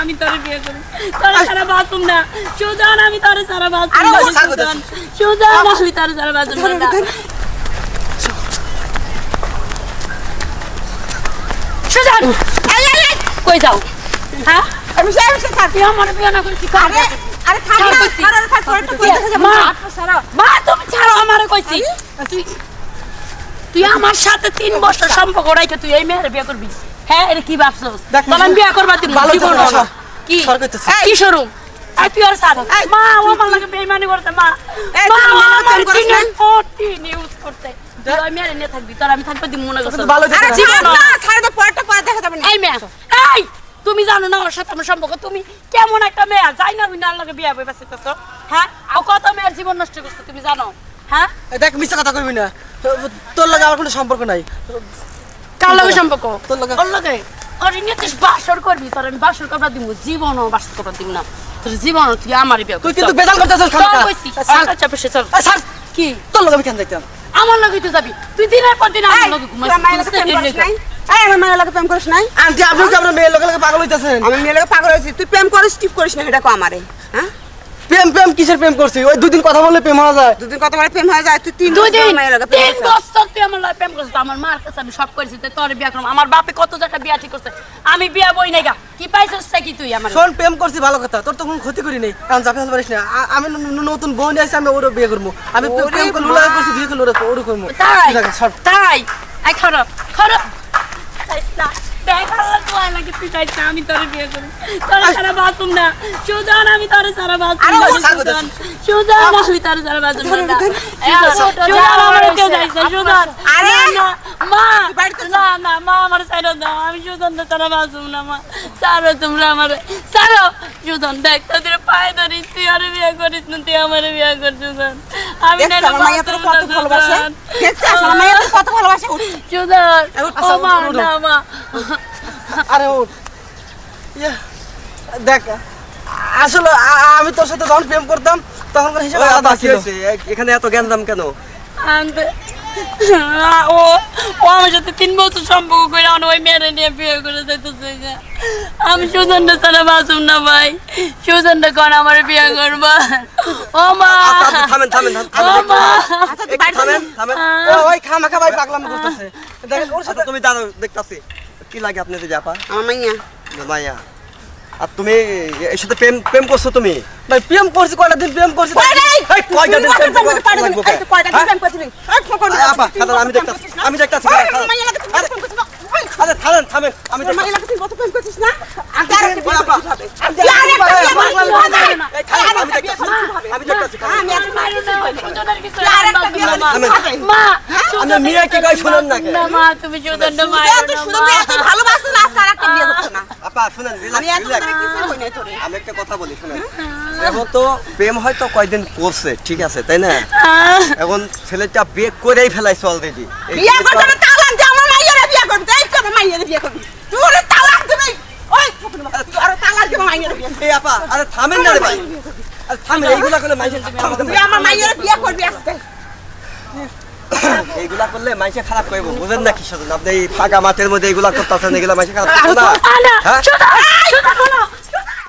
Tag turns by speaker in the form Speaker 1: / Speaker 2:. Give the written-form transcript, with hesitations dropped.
Speaker 1: আমি তোরে বিয়ে করব তোরে সারা বাথরুম না সুজন আমি তোরে সারা বাথরুম সুজন আমি তোরে সারা বাথরুম না সুজন কই যাও হ্যাঁ
Speaker 2: আমি যাই স্যার
Speaker 1: তুই আমার বিয়ে না করছিস
Speaker 2: আরে আরে থাম না স্যার তোরটা কই দেখা যাবে
Speaker 1: মা তুমি ছাড়ো আমারে কইছি তুই আমার সাথে 3 বছর সম্পর্ক রাখে তুই এই মেয়ের বিয়ে করবি হ্যাঁ এটা কি ভাবছস তখন বিয়ে করবা তুই জীবন কি কি শুরু আই তুই আর সাথ মা ও আমার লাগে বেঈমানি করতে মা মা আমার তিন কোটি নিউজ করতে তুই মেয়ের নিয়ে থাকবি তোর আমি থাকতে দি মনে করছ
Speaker 2: আরে জীবন না ছাড় তো পরটা পরে দেখা যাবে না
Speaker 1: এই মেয়ে এই তুমি জানো না ওর সাথে আমার সম্পর্ক তুমি কেমন একটা মেয়ে যাই না বিনার লাগে বিয়ে হয়ে বসেছস হ্যাঁ আর কত মেয়ের জীবন নষ্ট করছ তুমি জানো হ্যাঁ
Speaker 3: দেখ মিছা কথা কইবি না তোর লাগে আমার কোনো সম্পর্ক নাই
Speaker 1: কার লাগে সম্পর্ক
Speaker 3: তোর লাগে
Speaker 1: ওর লাগে আর নিয়ে তুই বাসর করবি তোর আমি বাসর করবা দিব জীবনও বাসর করবা দিব না তোর জীবন তুই আমারই বিয়ে
Speaker 3: তুই কিন্তু বেজাল করতেছস খালি
Speaker 1: আচ্ছা বসে চল
Speaker 3: স্যার
Speaker 1: কি
Speaker 3: তোর লাগে আমি কেন যাইতাম
Speaker 1: আমার লাগে তুই যাবি তুই দিনের পর দিন আমার লাগে ঘুমাইছিস
Speaker 2: আমার মায়ের লাগে প্রেম করিস নাই
Speaker 3: আন্টি আপনি কি আপনার মেয়ের লগে লগে পাগল হইতাছেন
Speaker 2: আমি মেয়ের লাগে পাগল হইছি তুই প্রেম করিস টিপ করিস না এটা কো আমারে হ্যাঁ
Speaker 3: প্রেম প্রেম কিসের প্রেম করছিস ওই দুদিন কথা বললে প্রেম হয়ে যায়
Speaker 2: দুদিন কত বার প্রেম হয়ে যায় তুই
Speaker 1: দুই দিন
Speaker 2: মায়ের লাগে প্রেম
Speaker 1: 3 বছর তুই আমার লাগে প্রেম করছিস আমার মার কাছে আমি সব করেছি তুই তোর বিয়ে করব আমার বাপে কত জায়গা বিয়া ঠিক করছে আমি বিয়া বই নাই গা কি পাইছস কি তুই আমার
Speaker 3: শোন প্রেম করছি ভালো কথা তোর তো কোনো ক্ষতি করি নাই কারণ চাপে ফেলতে পারিস না আমি নতুন বউ নিয়ে আসছি আমি ওর বিয়ে করবো আমি প্রেম করে লুলা করছি বিয়ে করে ওর করবো
Speaker 1: তাই আই খারাপ খারাপ আমি তোরে বিয়ে করব তোরে সারা বাথরুম না সুজন আমি তোরে সারা বাথরুম সুজন আমি তোরে সারা বাথরুম না সুজন আমার কেউ যাইছে সুজন
Speaker 2: আরে
Speaker 1: মা না না মা আমার সাইড দাও আমি সুজন তো সারা বাথরুম না মা সারো তোমরা আমার সারো সুজন দেখ তোদের পায়ে ধরি তুই আর বিয়ে করিস না তুই আমার বিয়ে কর সুজন আমি না
Speaker 2: মাইয়া তোর কত ভালোবাসে দেখছিস আমার মাইয়া তোর কত ভালোবাসে
Speaker 1: সুজন ও মা না মা
Speaker 3: আরে ও দেখ আসলে আমি তোর সাথে যখন প্রেম করতাম তখন হিসেবে আলাদা ছিল
Speaker 4: এখানে এত জ্ঞানদাম কেন
Speaker 1: ও আমার সাথে 3 বছর সম্পর্ক করে ওই মেয়েরা নিয়ে বিয়ে করে যাইতেছে আমি সুজনটা সারা বাসুম না ভাই সুজনটা কোন আমার বিয়ে করবা ও মা
Speaker 4: থামেন থামেন থামেন
Speaker 3: ওই খামাখা ভাই পাগলামি করতেছে দেখেন ওর সাথে
Speaker 4: তুমি দাঁড়াও দেখতাছি কি লাগে আপনাদের জাপা
Speaker 2: আমার মাইয়া
Speaker 4: মাইয়া আর তুমি এর সাথে প্রেম প্রেম করছো তুমি
Speaker 3: ভাই প্রেম করছি কয়টা দিন প্রেম করছি
Speaker 4: কয়টা দিন প্রেম
Speaker 2: কয়টা দিন প্রেম করছিস
Speaker 4: আপা খাদার আমি দেখতাছি আরে থামেন আমি
Speaker 2: মাইয়া লাগে তুই কত প্রেম করছিস না
Speaker 4: আমি মেয়ে কি কই শুনেন না
Speaker 1: না মা তুমি সুজনটা
Speaker 2: ভালোবাসো না আর একটা বিয়ে করছ না
Speaker 4: আপা শুনেন
Speaker 2: আমি এত কিছু কই নাই তোরে
Speaker 4: আমি একটা কথা বলি শুনেন এখন তো প্রেম হয়তো কয়দিন করছে ঠিক আছে তাই না এখন ছেলেটা বিয়ে করেই ফেলাইছে অলরেডি
Speaker 2: বিয়ে করতে না তালাক দে আমার মাইয়ারে বিয়ে করবি এই করে মাইয়ারে বিয়ে করবি তুই তালাক দিবি ওই তুই আর তালাক দিবি মাইয়ারে বিয়ে
Speaker 4: এই আপা আরে থামেন না রে ভাই আরে থামেন এইগুলা করলে মাইসে
Speaker 2: তুই আমার মাইয়ারে বিয়ে করবি আজকে
Speaker 4: এইগুলা করলে মাইসে খারাপ কইবো বুঝেন না কি শুনুন আপনি এই ফাঁকা মাঠের মধ্যে এইগুলা করতেছেন এগুলা মাইসে খারাপ করবে না
Speaker 1: না